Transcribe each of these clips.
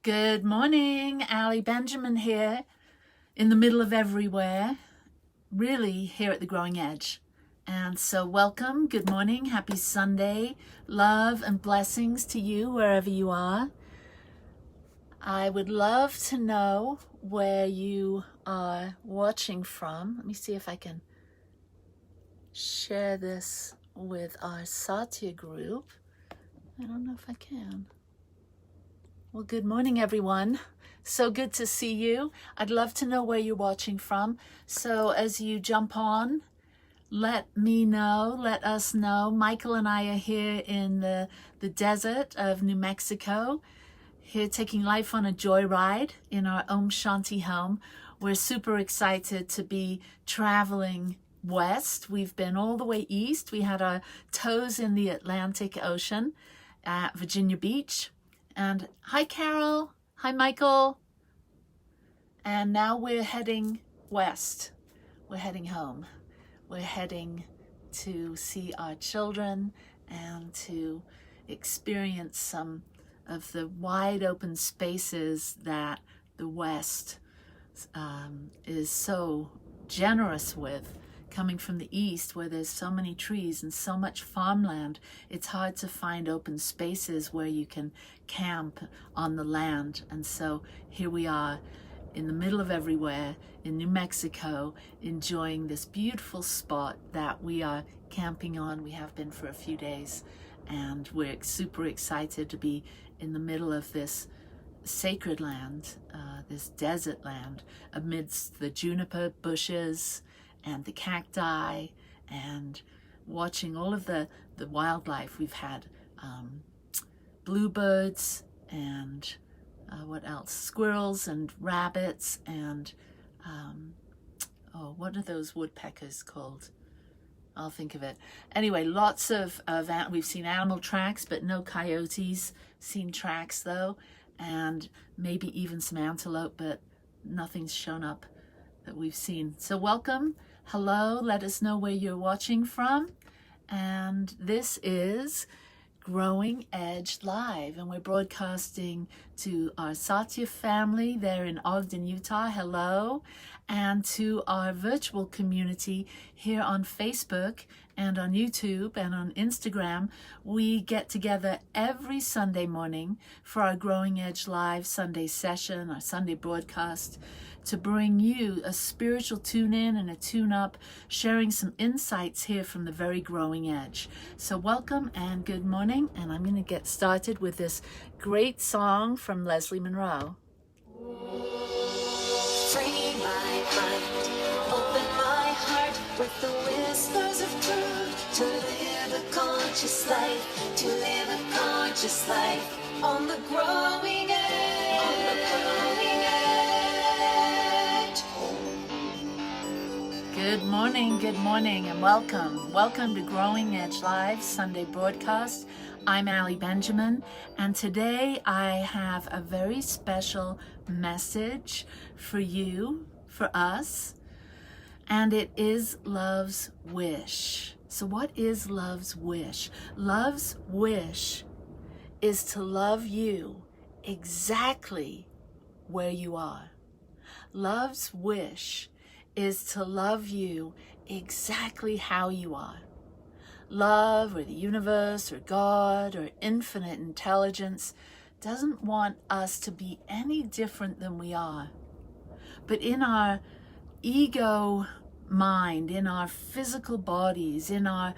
Good morning, Ali Benjamin here, in the middle of everywhere, really here at the Growing Edge. And so welcome, good morning, happy Sunday, love and blessings to you wherever you are. I would love to know where you are watching from. Let me see if I can share this with our Satya group. I don't know if I can. Well, good morning, everyone. So good to see you. I'd love to know where you're watching from. So as you jump on, let me know, let us know. Michael and I are here in the desert of New Mexico, here taking life on a joyride in our Om Shanti home. We're super excited to be traveling west. We've been all the way east. We had our toes in the Atlantic Ocean at Virginia Beach. And hi, Carol. Hi, Michael. And now we're heading west. We're heading home. We're heading to see our children and to experience some of the wide open spaces that the West is so generous with. Coming from the east, where there's so many trees and so much farmland, it's hard to find open spaces where you can camp on the land. And so here we are in the middle of everywhere in New Mexico, enjoying this beautiful spot that we are camping on. We have been for a few days, and we're super excited to be in the middle of this sacred land, this desert land, amidst the juniper bushes and the cacti, and watching all of the wildlife. We've had bluebirds and what else? Squirrels and rabbits and what are those woodpeckers called? I'll think of it. Anyway, lots of we've seen animal tracks, but no coyotes. Seen tracks though, and maybe even some antelope, but nothing's shown up that we've seen. So welcome. Hello, let us know where you're watching from. And this is Growing Edge Live, and we're broadcasting to our Satya family there in Ogden, Utah. Hello. And to our virtual community here on Facebook and on YouTube and on Instagram. We get together every Sunday morning for our Growing Edge Live Sunday session, our Sunday broadcast, to bring you a spiritual tune-in and a tune-up, sharing some insights here from the very growing edge. So welcome and good morning, and I'm going to get started with this great song from Leslie Monroe. Free my mind, open my heart with the whispers of truth, to live a conscious life, to live a conscious life on the growing edge, on the growing edge. Good morning, and welcome. Welcome to Growing Edge Live Sunday broadcast. I'm Ali Benjamin, and today I have a very special message for you, for us, and it is love's wish. So what is love's wish? Love's wish is to love you exactly where you are. Love's wish is to love you exactly how you are. Love, or the universe, or God, or infinite intelligence doesn't want us to be any different than we are. But in our ego mind, in our physical bodies, in our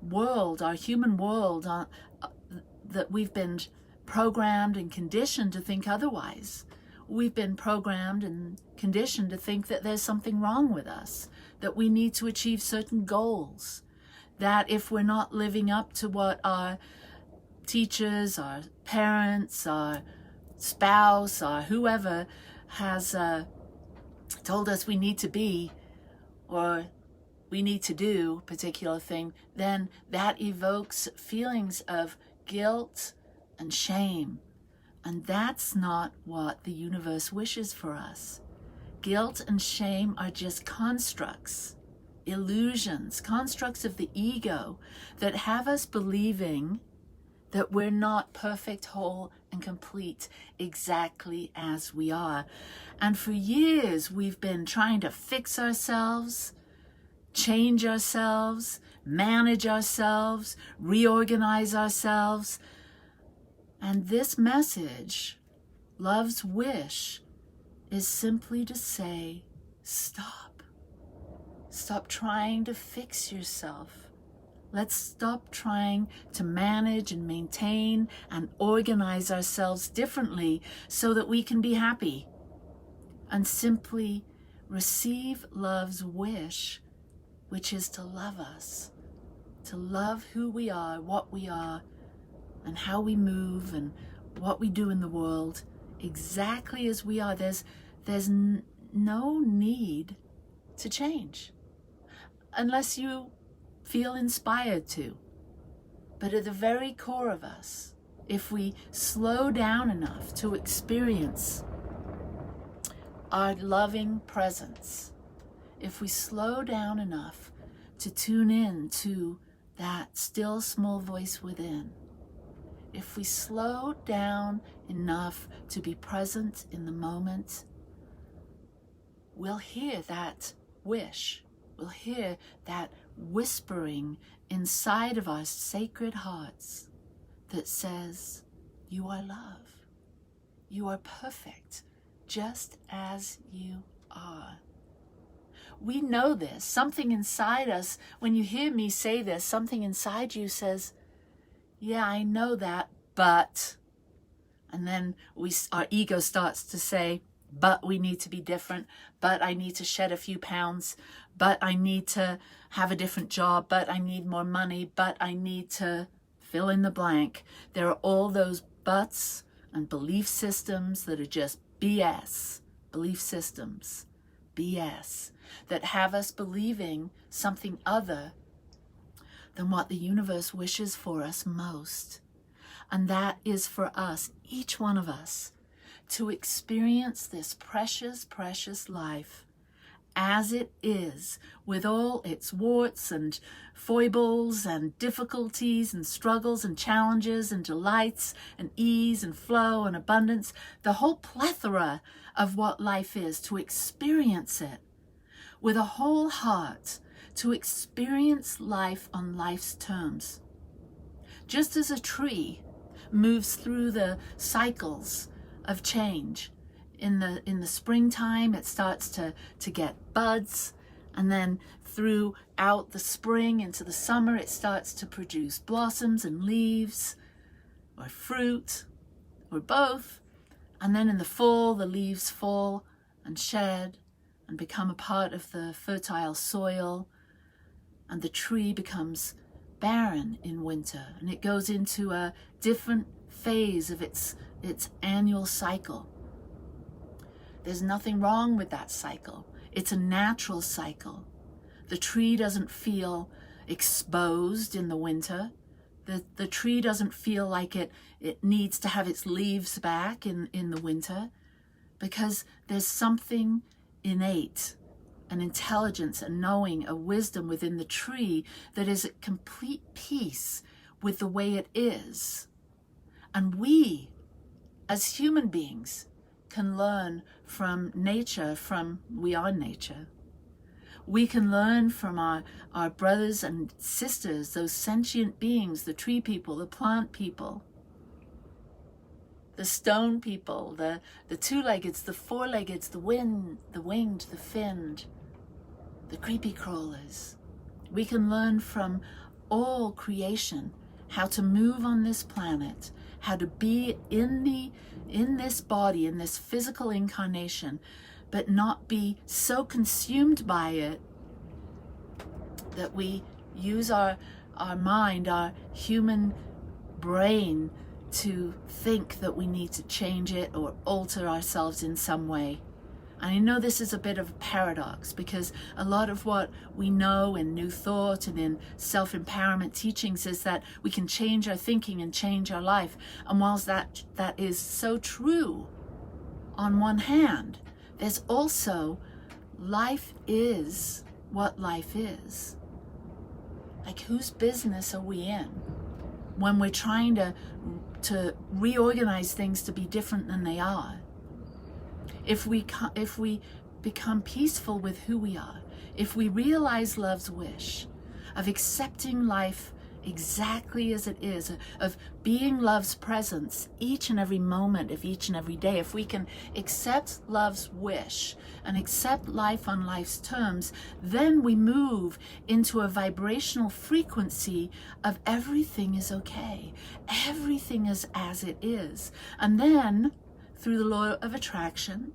world, our human world, that we've been programmed and conditioned to think otherwise. We've been programmed and conditioned to think that there's something wrong with us, that we need to achieve certain goals, that if we're not living up to what our teachers, our parents, our spouse, or whoever has told us we need to be, or we need to do a particular thing, then that evokes feelings of guilt and shame. And that's not what the universe wishes for us. Guilt and shame are just constructs, illusions, constructs of the ego that have us believing that we're not perfect, whole, and complete exactly as we are. And for years, we've been trying to fix ourselves, change ourselves, manage ourselves, reorganize ourselves. And this message, love's wish, is simply to say, stop. Stop trying to fix yourself. Let's stop trying to manage and maintain and organize ourselves differently so that we can be happy, and simply receive love's wish, which is to love us, to love who we are, what we are, and how we move and what we do in the world exactly as we are. There's no need to change unless you feel inspired to. But at the very core of us, if we slow down enough to experience our loving presence, if we slow down enough to tune in to that still small voice within, if we slow down enough to be present in the moment, we'll hear that wish. We'll hear that whispering inside of our sacred hearts that says, you are love. You are perfect, just as you are. We know this. Something inside us, when you hear me say this, something inside you says, yeah, I know that, but, and then our ego starts to say, but we need to be different, but I need to shed a few pounds, but I need to have a different job, but I need more money, but I need to fill in the blank. There are all those buts and belief systems that are just BS, belief systems, BS, that have us believing something other than what the universe wishes for us most. And that is for us, each one of us, to experience this precious, precious life as it is, with all its warts and foibles and difficulties and struggles and challenges and delights and ease and flow and abundance, the whole plethora of what life is, to experience it with a whole heart, to experience life on life's terms. Just as a tree moves through the cycles of change. In the springtime, it starts to get buds, and then throughout the spring into the summer, it starts to produce blossoms and leaves, or fruit, or both. And then in the fall, the leaves fall and shed and become a part of the fertile soil, and the tree becomes barren in winter, and it goes into a different phase of its annual cycle. There's nothing wrong with that cycle. It's a natural cycle. The tree doesn't feel exposed in the winter. The tree doesn't feel like it needs to have its leaves back in the winter, because there's something innate, an intelligence, a knowing, a wisdom within the tree that is at complete peace with the way it is. And we, as human beings, can learn from nature, we are nature. We can learn from our brothers and sisters, those sentient beings, the tree people, the plant people, the stone people, the two-leggeds, the four-leggeds, the winged, the finned, the creepy crawlers. We can learn from all creation how to move on this planet, how to be in this body, in this physical incarnation, but not be so consumed by it that we use our mind, our human brain, to think that we need to change it or alter ourselves in some way. And I know this is a bit of a paradox, because a lot of what we know in New Thought and in self-empowerment teachings is that we can change our thinking and change our life. And whilst that is so true on one hand, there's also life is what life is. Like, whose business are we in? when we're trying to reorganize things to be different than they are, if we become peaceful with who we are, if we realize love's wish of accepting life exactly as it is, of being love's presence each and every moment of each and every day, if we can accept love's wish and accept life on life's terms, then we move into a vibrational frequency of everything is okay, everything is as it is. And then through the law of attraction,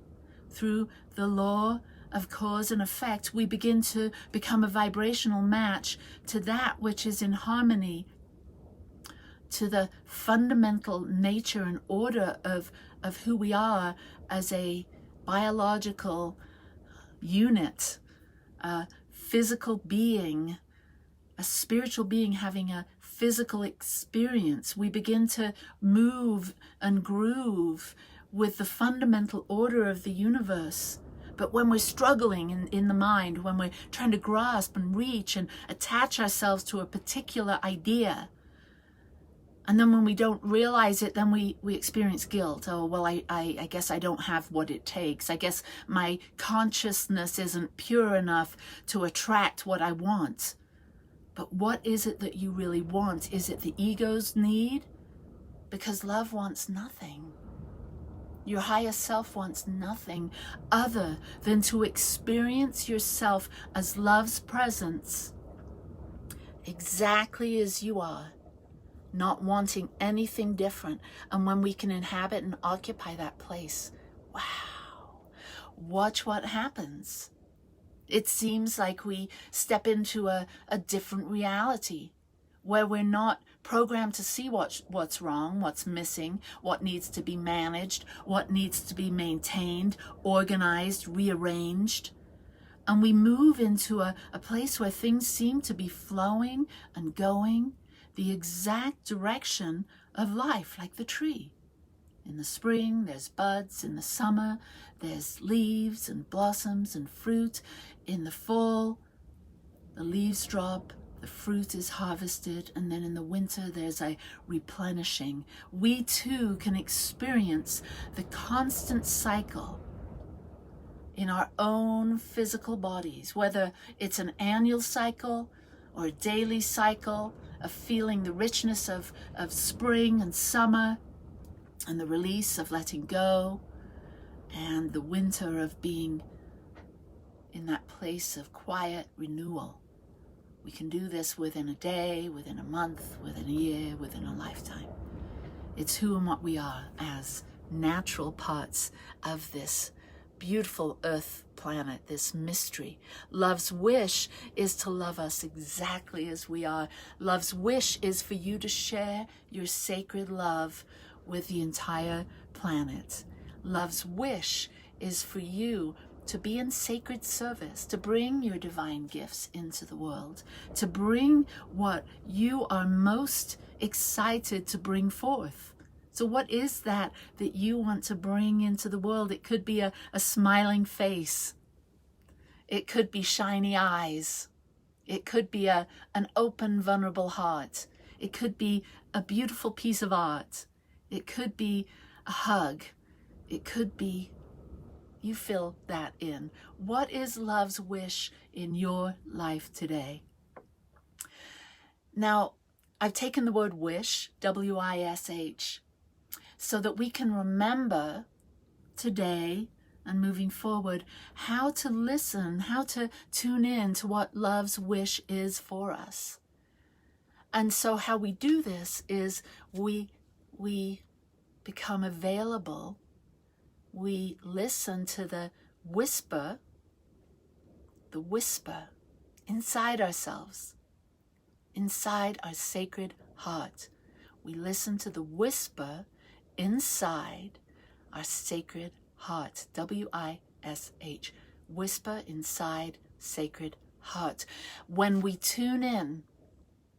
through the law of cause and effect, we begin to become a vibrational match to that which is in harmony, to the fundamental nature and order of who we are as a biological unit, a physical being, a spiritual being having a physical experience. We begin to move and groove with the fundamental order of the universe. But when we're struggling in the mind, when we're trying to grasp and reach and attach ourselves to a particular idea, and then when we don't realize it, then we experience guilt. Oh, well, I guess I don't have what it takes. I guess my consciousness isn't pure enough to attract what I want. But what is it that you really want? Is it the ego's need? Because love wants nothing. Your higher self wants nothing other than to experience yourself as love's presence, exactly as you are, not wanting anything different. And when we can inhabit and occupy that place, wow, watch what happens. It seems like we step into a different reality where we're not programmed to see what's wrong, what's missing, what needs to be managed, what needs to be maintained, organized, rearranged. And we move into a place where things seem to be flowing and going the exact direction of life, like the tree. In the spring, there's buds. In the summer, there's leaves and blossoms and fruit. In the fall, the leaves drop, the fruit is harvested, and then in the winter, there's a replenishing. We too can experience the constant cycle in our own physical bodies, whether it's an annual cycle or a daily cycle of feeling the richness of spring and summer, and the release of letting go, and the winter of being in that place of quiet renewal. We can do this within a day, within a month, within a year, within a lifetime. It's who and what we are as natural parts of this beautiful earth planet, this mystery. Love's wish is to love us exactly as we are. Love's wish is for you to share your sacred love with the entire planet. Love's wish is for you to be in sacred service, to bring your divine gifts into the world, to bring what you are most excited to bring forth. So what is that you want to bring into the world? It could be a smiling face. It could be shiny eyes. It could be an open, vulnerable heart. It could be a beautiful piece of art. It could be a hug. It could be, you fill that in. What is love's wish in your life today? Now, I've taken the word wish, W-I-S-H, so that we can remember today and moving forward how to listen, how to tune in to what love's wish is for us. And so how we do this is we become available. We listen to the whisper inside ourselves, inside our sacred heart. We listen to the whisper inside our sacred heart, W-I-S-H, whisper inside sacred heart. When we tune in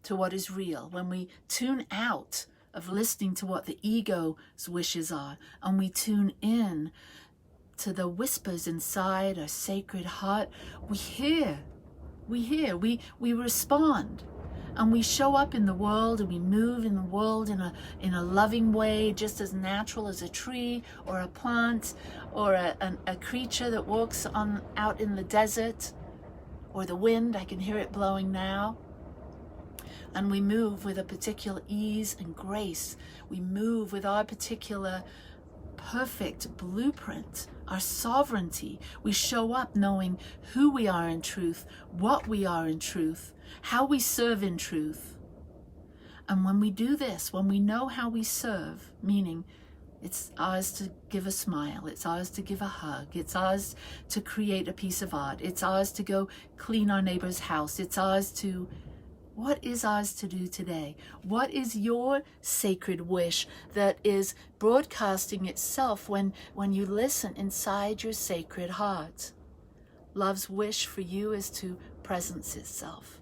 to what is real, when we tune out of listening to what the ego's wishes are, and we tune in to the whispers inside our sacred heart, we hear, we respond. And we show up in the world and we move in the world in a loving way, just as natural as a tree or a plant or a creature that walks out in the desert, or the wind. I can hear it blowing now. And we move with a particular ease and grace. We move with our particular perfect blueprint, our sovereignty. We show up knowing who we are in truth, what we are in truth, how we serve in truth. And when we do this, when we know how we serve, meaning it's ours to give a smile, it's ours to give a hug, it's ours to create a piece of art, it's ours to go clean our neighbor's house, it's ours to... What is ours to do today? What is your sacred wish that is broadcasting itself when you listen inside your sacred heart? Love's wish for you is to presence itself,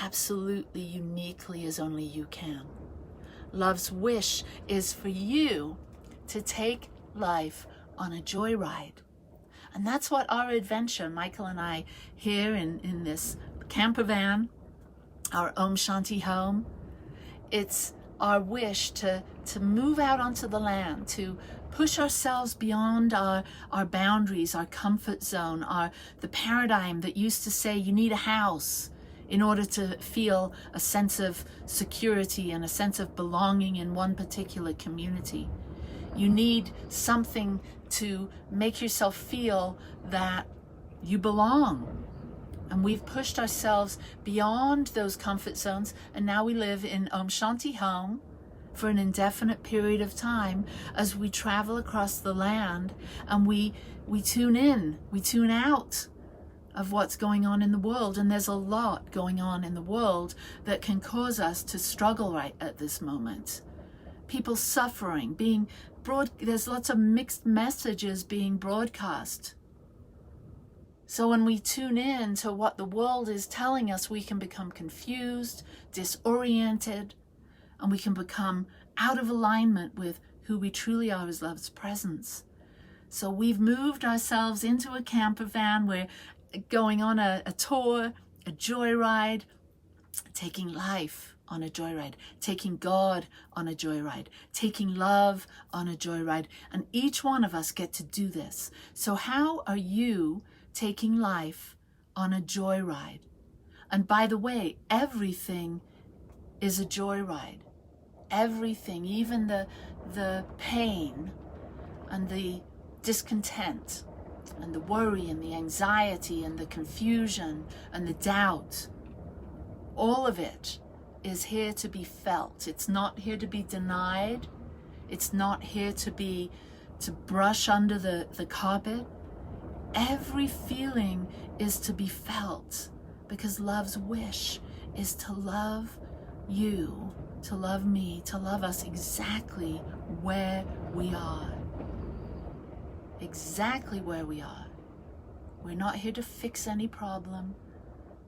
absolutely uniquely as only you can. Love's wish is for you to take life on a joyride. And that's what our adventure, Michael and I, here in this camper van, our Om Shanti home, it's our wish to move out onto the land, to push ourselves beyond our boundaries, our comfort zone, the paradigm that used to say you need a house in order to feel a sense of security and a sense of belonging in one particular community. You need something to make yourself feel that you belong. And we've pushed ourselves beyond those comfort zones, and now we live in Om Shanti home for an indefinite period of time as we travel across the land, and we tune in, we tune out of what's going on in the world. And there's a lot going on in the world that can cause us to struggle right at this moment. People suffering, there's lots of mixed messages being broadcast. So when we tune in to what the world is telling us, we can become confused, disoriented, and we can become out of alignment with who we truly are as love's presence. So we've moved ourselves into a camper van. We're going on a tour, a joyride, taking life on a joyride, taking God on a joyride, taking love on a joyride. And each one of us get to do this. So how are you taking life on a joyride? And by the way, everything is a joyride. Everything, even the pain and the discontent and the worry and the anxiety and the confusion and the doubt, all of it is here to be felt. It's not here to be denied. It's not here to brush under the carpet. Every feeling is to be felt, because love's wish is to love you, to love me, to love us exactly where we are. Exactly where we are. We're not here to fix any problem,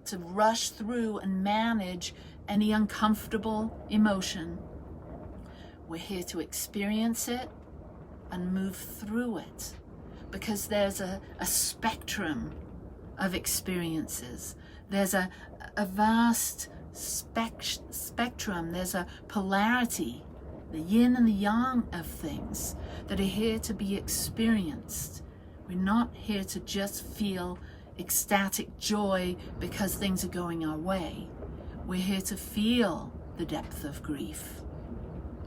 to rush through and manage any uncomfortable emotion. We're here to experience it and move through it. Because there's a spectrum of experiences. There's a vast spectrum. There's a polarity, the yin and the yang of things that are here to be experienced. We're not here to just feel ecstatic joy because things are going our way. We're here to feel the depth of grief.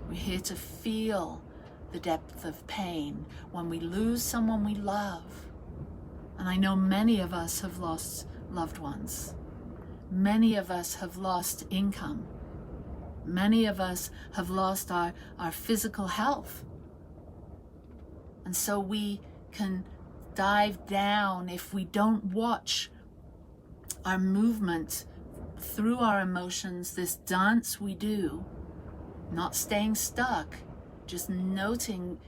We're here to feel the depth of pain when we lose someone we love. And I know many of us have lost loved ones. Many of us have lost income. Many of us have lost our physical health. And so we can dive down if we don't watch our movement through our emotions, this dance we do, not staying stuck, just noticing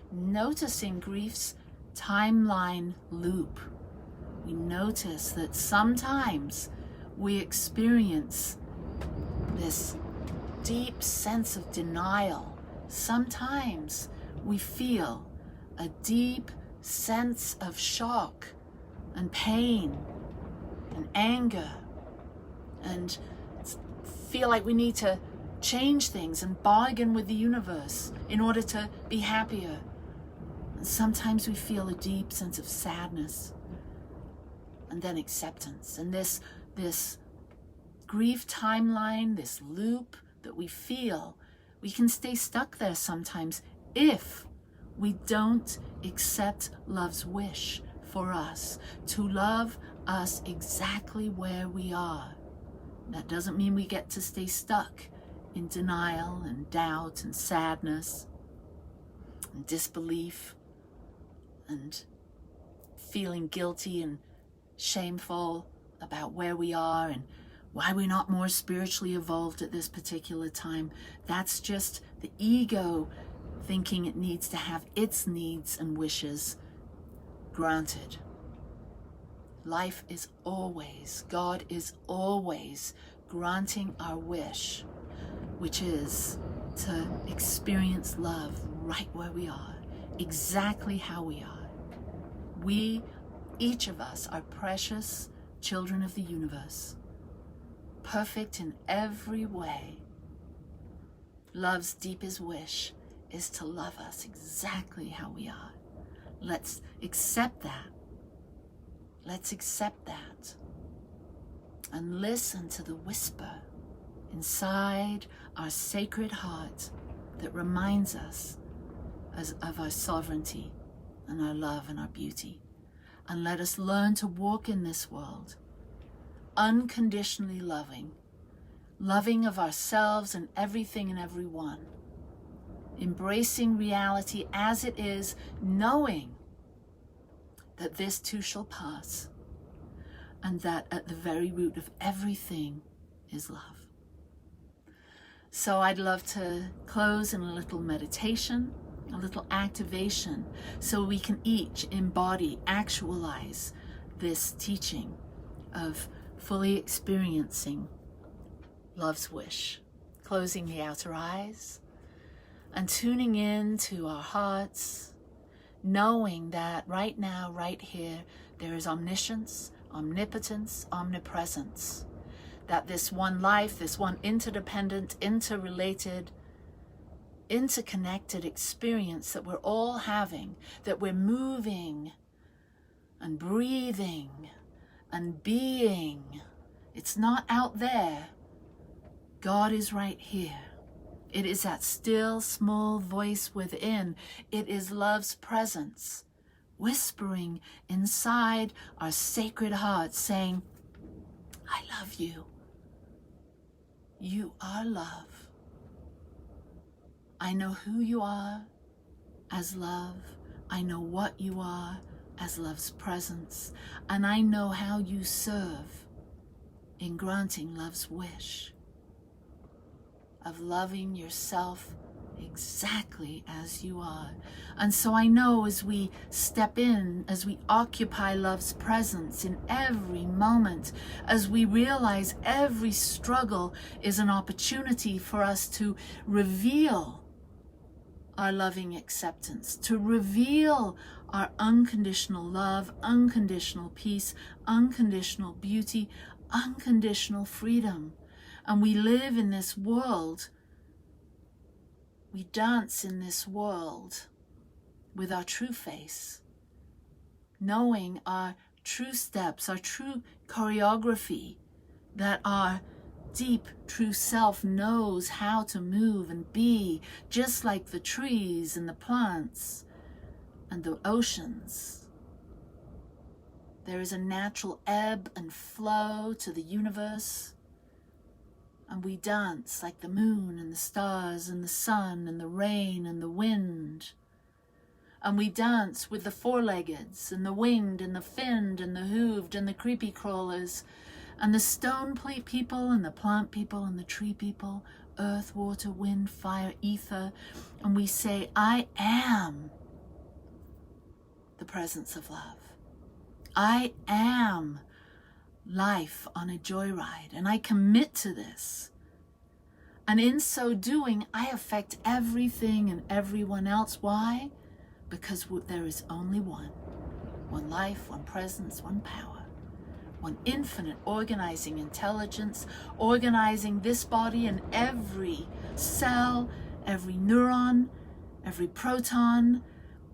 grief's timeline loop. We notice that sometimes we experience this deep sense of denial. Sometimes we feel a deep sense of shock and pain and anger and feel like we need to change things and bargain with the universe in order to be happier. And sometimes we feel a deep sense of sadness and then acceptance. And this grief timeline, this loop that we feel, we can stay stuck there sometimes if we don't accept love's wish for us to love us exactly where we are. That doesn't mean we get to stay stuck in denial and doubt and sadness and disbelief and feeling guilty and shameful about where we are and why we're not more spiritually evolved at this particular time. That's just the ego thinking it needs to have its needs and wishes granted. Life is always, God is always granting our wish, which is to experience love right where we are, exactly how we are. We, each of us, are precious children of the universe, perfect in every way. Love's deepest wish is to love us exactly how we are. Let's accept that. Let's accept that and listen to the whisper inside our sacred heart that reminds us of our sovereignty and our love and our beauty. And let us learn to walk in this world unconditionally loving of ourselves and everything and everyone, embracing reality as it is, knowing that this too shall pass, and that at the very root of everything is love. So I'd love to close in a little meditation, a little activation, so we can each embody, actualize this teaching of fully experiencing love's wish. Closing the outer eyes and tuning in to our hearts, knowing that right now, right here, there is omniscience, omnipotence, omnipresence. That this one life, this one interdependent, interrelated, interconnected experience that we're all having, that we're moving and breathing and being, it's not out there. God is right here. It is that still, small voice within. It is love's presence, whispering inside our sacred hearts, saying, I love you. You are love. I know who you are as love. I know what you are as love's presence. And I know how you serve in granting love's wish of loving yourself exactly as you are. And so I know as we step in, as we occupy love's presence in every moment, as we realize every struggle is an opportunity for us to reveal our loving acceptance, to reveal our unconditional love, unconditional peace, unconditional beauty, unconditional freedom. And we live in this world, we dance in this world with our true face, knowing our true steps, our true choreography, that our deep true self knows how to move and be, just like the trees and the plants and the oceans. There is a natural ebb and flow to the universe. And we dance like the moon and the stars and the sun and the rain and the wind. And we dance with the four-leggeds and the winged and the finned and the hooved and the creepy crawlers and the stone people and the plant people and the tree people, earth, water, wind, fire, ether. And we say, I am the presence of love. I am life on a joyride, and I commit to this. And in so doing, I affect everything and everyone else. Why? Because there is only one life, one presence, one power, one infinite organizing intelligence, organizing this body and every cell, every neuron, every proton,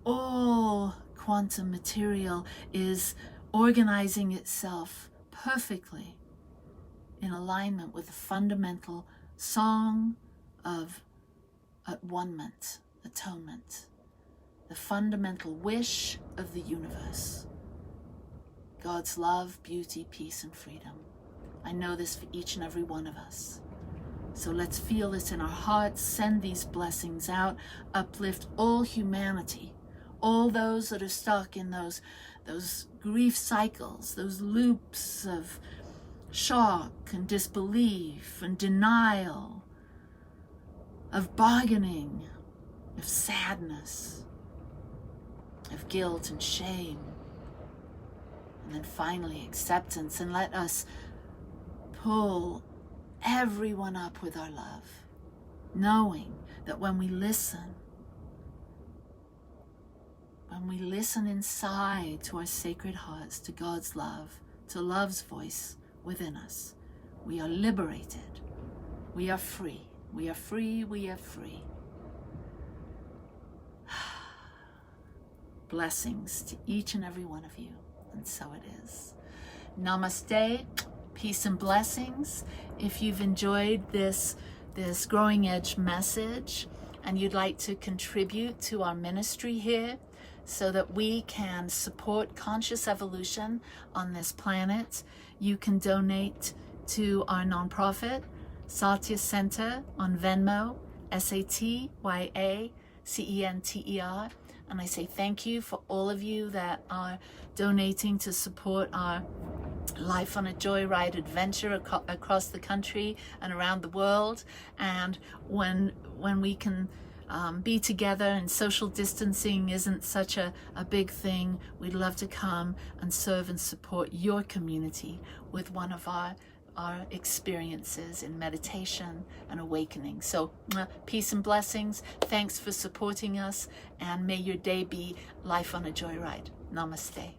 all quantum material is organizing itself perfectly in alignment with the fundamental song of at-one-ment, atonement, the fundamental wish of the universe. God's love, beauty, peace, and freedom. I know this for each and every one of us. So let's feel this in our hearts, send these blessings out, uplift all humanity, all those that are stuck in those grief cycles, those loops of shock and disbelief and denial, of bargaining, of sadness, of guilt and shame. And then finally acceptance, and let us pull everyone up with our love, knowing that when we listen inside to our sacred hearts, to God's love, to love's voice within us, we are liberated, we are free, we are free, we are free. Blessings to each and every one of you. And so it is. Namaste, peace and blessings. If you've enjoyed this Growing Edge message and you'd like to contribute to our ministry here so that we can support conscious evolution on this planet, you can donate to our nonprofit, Satya Center, on Venmo, SATYACENTER. And I say thank you for all of you that are donating to support our Life on a Joyride adventure across the country and around the world. And when we can be together and social distancing isn't such a big thing, we'd love to come and serve and support your community with one of our experiences in meditation and awakening. So peace and blessings. Thanks for supporting us, and may your day be life on a joyride. Namaste.